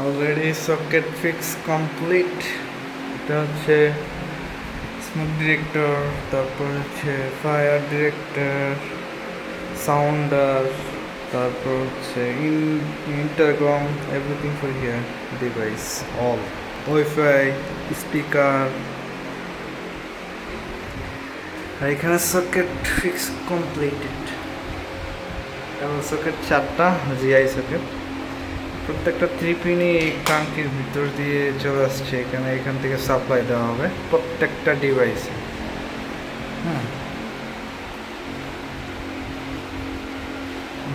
Already socket fix complete. এটা হচ্ছে smoke director, তারপর হচ্ছে ফায়ার ডিরেক্টর, সাউন্ডার, তারপর হচ্ছে intercom, everything for here device all, wifi, speaker. আর এখানে সকেট ফিক্স কমপ্লিটেড। কারণ সকেট 4টা জিআই সকেট, প্রত্যেকটা 3 পিনই এই ট্যাঙ্কের ভিতর দিয়ে চলে আসছে। এখান থেকে সাপ্লাই দেওয়া হবে প্রত্যেকটা ডিভাইসে।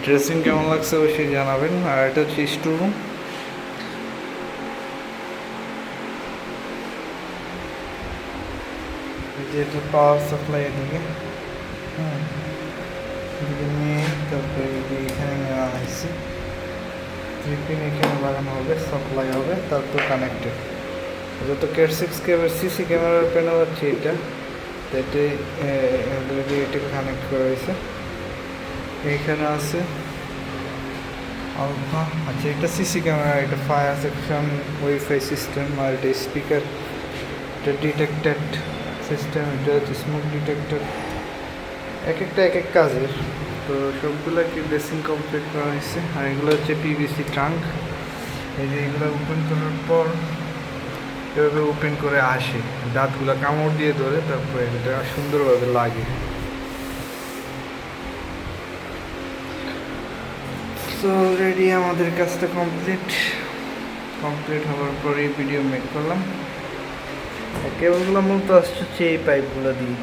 ড্রেসিং কেমন লাগছে অবশ্যই জানাবেন। আর এটা হচ্ছে স্টোর রুম। যেটা পাওয়ার সাপ্লাই এদিকে, এদিকে নিয়ে তারপরে এখানে নেওয়া হয়েছে। 3 পিন এখানে লাগানো হবে, সাপ্লাই হবে, তারপর কানেক্টেড। যত ক্যাট 6 ক্যামেরা সিসি ক্যামেরার প্যানেল হচ্ছে এটা, এটাকে কানেক্ট করা হয়েছে। এইখানে আছে আলফা। আচ্ছা, এটা সিসি ক্যামেরা, এটা ফায়ার সেকশন, ওয়াইফাই সিস্টেম, আর এটা স্পিকার, এটা ডিটেক্টেড সিস্টেম, এটা হচ্ছে স্মোক ডিটেক্টর। এক এক কাজের। তো সবগুলো কি ড্রেসিং কমপ্লিট করা হয়েছে। আর এগুলো হচ্ছে পিভিসি ট্রাঙ্ক। এই যে এগুলো ওপেন করার পর এভাবে ওপেন করে আসে, দাঁতগুলো কামড় দিয়ে ধরে, তারপরে এটা সুন্দরভাবে লাগে। তো অলরেডি আমাদের কাজটা কমপ্লিট হওয়ার পরে ভিডিও মেক করলাম। কেবলগুলো মূলত আসছে এই পাইপগুলো দিয়ে,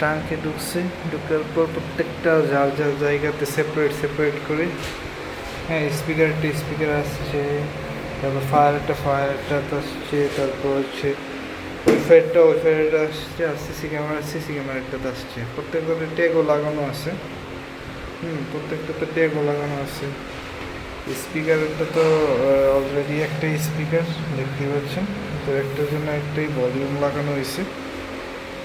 ট্যাঙ্কে ঢুকছে। ঢুকার পর প্রত্যেকটা যার জায়গাতে সেপারেট করে, হ্যাঁ, স্পিকার আসছে, তারপর ফায়ারটা আসছে, তারপর হচ্ছে ওয়াইফাইটা আসছে, আর সিসি ক্যামেরাটা আসছে। প্রত্যেকটাতে ট্যাগও লাগানো আছে। প্রত্যেকটাতে ট্যাগও লাগানো আছে। স্পিকারটা তো অলরেডি একটা স্পিকার দেখতে পাচ্ছেন, তো একটার জন্য একটাই ভলিউম লাগানো হয়েছে।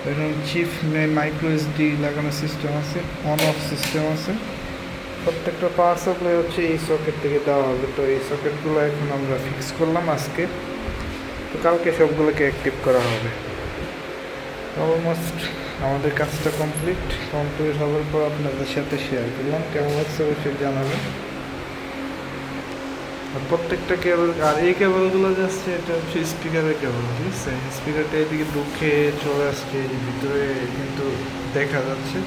এখানে চিপ মাইক্রো এসডি লাগানো সিস্টেম আছে, অন অফ সিস্টেম আছে। প্রত্যেকটা পাওয়ার সাপ্লাই হচ্ছে এই সকেট থেকে দেওয়া হবে। তো এই সকেটগুলো এখন আমরা ফিক্স করলাম আজকে, তো কালকে সবগুলোকে অ্যাক্টিভ করা হবে। অলমোস্ট আমাদের কাজটা কমপ্লিট হওয়ার পর আপনাদের সাথে শেয়ার করলাম। কেমন লাগছে অবশ্যই জানাবেন। আর প্রত্যেকটা কেবল, আর এই কেবলগুলো যাচ্ছে, এটা হচ্ছে স্পিকারের কেবল, ঠিক আছে। স্পিকারটা এদিকে ঢুকে চলে আসছে, ভিতরে কিন্তু দেখা যাচ্ছে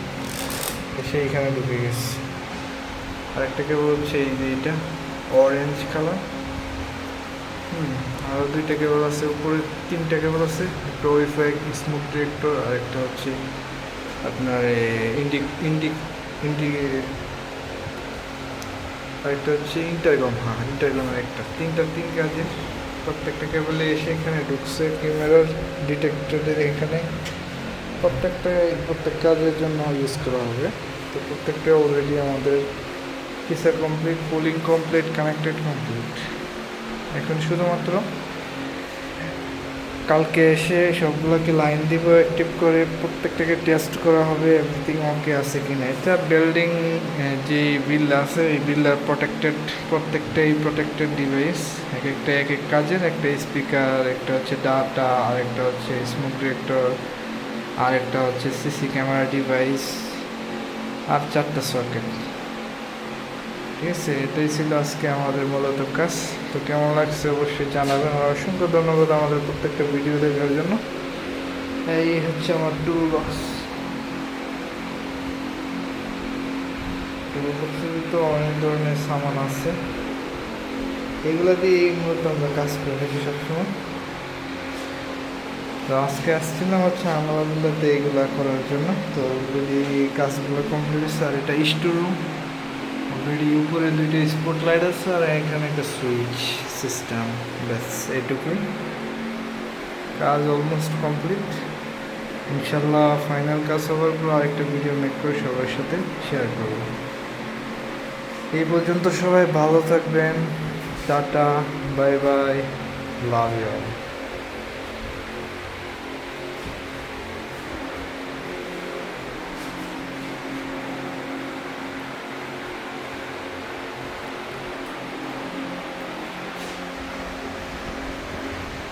সেইখানে ঢুকে গেছে। আর একটা কেবল হচ্ছে এই যে এটা অরেঞ্জ কালার। আরও 2টা কেবল আছে, উপরে 3টা কেবল আছে। একটা ওয়াইফাই স্মোক ডিরেক্টর, আর একটা হচ্ছে আপনার আরেকটা হচ্ছে ইন্টারকমের একটা। 3 কাজের। প্রত্যেকটা কেবলে এসে এখানে ঢুকছে ক্যামেরার ডিটেক্টরের এখানে। প্রত্যেক কাজের জন্য ইউজ করা হবে। তো প্রত্যেকটা অলরেডি আমাদের কিসা complete, pulling complete, connected complete. এখন শুধুমাত্র কালকে এসে সবগুলোকে লাইন দিব, অ্যাক্টিভ করে প্রত্যেকটাকে টেস্ট করা হবে এভরিথিং ওকে আছে কিনা। এটা বিল্ডিং যে বিল আছে, এই বিল্ডার প্রত্যেকটাই প্রোটেক্টেড ডিভাইস। এক এক কাজের, একটা স্পিকার, একটা হচ্ছে ডাটা, আর একটা হচ্ছে স্মোক ডিরেক্টর, আর একটা হচ্ছে সিসি ক্যামেরা ডিভাইস, আর 4টা সকেট। ঠিক আছে, এটাই ছিল আজকে আমাদের মূলত কাজ। তো কেমন লাগছে অবশ্যই জানাবেন। আর অসংখ্য ধন্যবাদ আমাদের প্রত্যেকটা ভিডিও দেখার জন্য। এই হচ্ছে আমার টুল বক্সে তো অনেক ধরনের সামান আছে, এগুলো দিয়ে মূলত আমরা কাজ করে থাকি সবসময়। তো আজকে আসছিলাম হচ্ছে আনাবাদুল্লাতে এগুলো করার জন্য। তো অলরেডি কাজগুলো কমপ্লিট হচ্ছে। আর এটা স্টোর রুম। অলরেডি উপরে 2টা স্পট লাইট আছে, আর এখানে একটা সুইচ সিস্টেম। ব্যাস এটুকুই। কাজ অলমোস্ট কমপ্লিট। ইনশাল্লাহ ফাইনাল কাজ হওয়ার পর আরেকটা ভিডিও মেক করে সবার সাথে শেয়ার করব। এই পর্যন্ত সবাই ভালো থাকবেন। Tata, bye bye, love you.